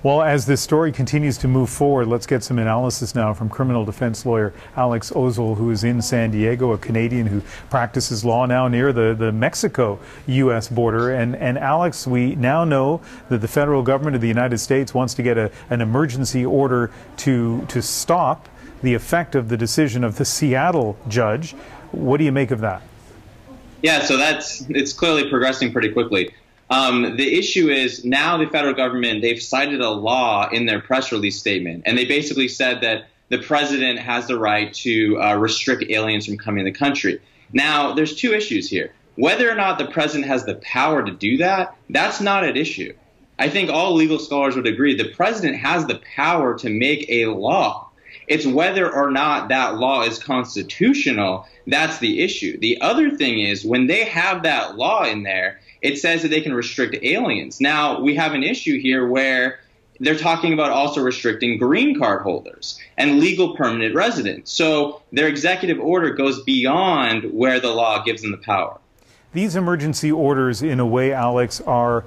Well, as this story continues to move forward, let's get some analysis now from criminal defense lawyer Alex Ozols, who is in San Diego, a Canadian who practices law now near the Mexico-U.S. border. And Alex, we now know that the federal government of the United States wants to get an emergency order to stop the effect of the decision of the Seattle judge. What do you make of that? Yeah, so it's clearly progressing pretty quickly. The issue is now the federal government, they've cited a law in their press release statement, and they basically said that the president has the right to restrict aliens from coming to the country. Now, there's two issues here. Whether or not the president has the power to do that, that's not at issue. I think all legal scholars would agree the president has the power to make a law. It's whether or not that law is constitutional, that's the issue. The other thing is when they have that law in there, it says that they can restrict aliens. Now, we have an issue here where they're talking about also restricting green card holders and legal permanent residents. So their executive order goes beyond where the law gives them the power. These emergency orders, in a way, Alex, are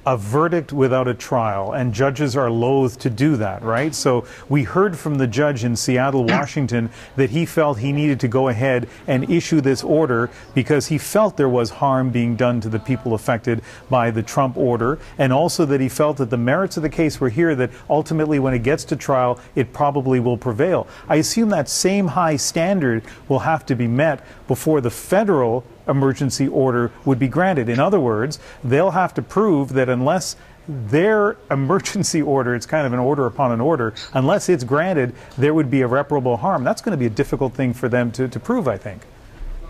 a verdict without a trial, and judges are loath to do that, right? So we heard from the judge in Seattle, Washington, that he felt he needed to go ahead and issue this order because he felt there was harm being done to the people affected by the Trump order, and also that he felt that the merits of the case were here, that ultimately when it gets to trial, it probably will prevail. I assume that same high standard will have to be met before the federal emergency order would be granted. In other words, they'll have to prove that unless their emergency order, it's kind of an order upon an order, unless it's granted, there would be irreparable harm. That's going to be a difficult thing for them to prove, I think.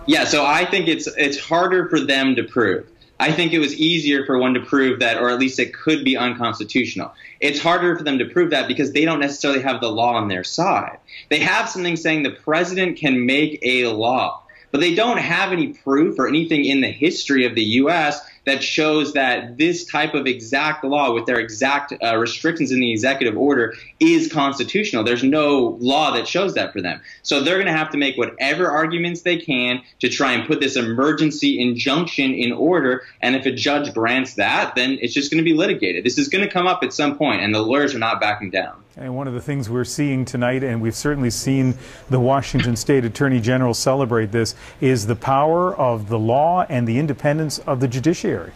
Yeah, so I think it's harder for them to prove. I think it was easier for one to prove that, or at least it could be unconstitutional. It's harder for them to prove that because they don't necessarily have the law on their side. They have something saying the president can make a law, but they don't have any proof or anything in the history of the U.S. that shows that this type of exact law with their exact restrictions in the executive order is constitutional. There's no law that shows that for them. So they're going to have to make whatever arguments they can to try and put this emergency injunction in order. And if a judge grants that, then it's just going to be litigated. This is going to come up at some point, and the lawyers are not backing down. And one of the things we're seeing tonight, and we've certainly seen the Washington State Attorney General celebrate this, is the power of the law and the independence of the judiciary.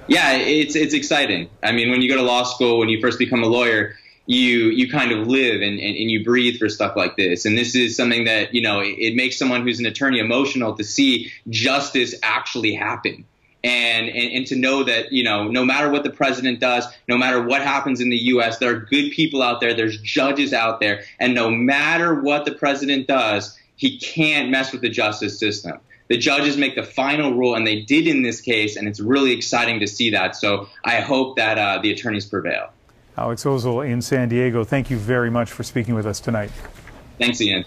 Yeah, it's exciting. I mean, when you go to law school, when you first become a lawyer, you kind of live and you breathe for stuff like this. And this is something that, you know, it makes someone who's an attorney emotional to see justice actually happen. And to know that, you know, no matter what the president does, no matter what happens in the U.S., there are good people out there, there's judges out there, and no matter what the president does, he can't mess with the justice system. The judges make the final rule, and they did in this case, and it's really exciting to see that. So I hope that the attorneys prevail. Alex Ozols in San Diego, thank you very much for speaking with us tonight. Thanks, Ian.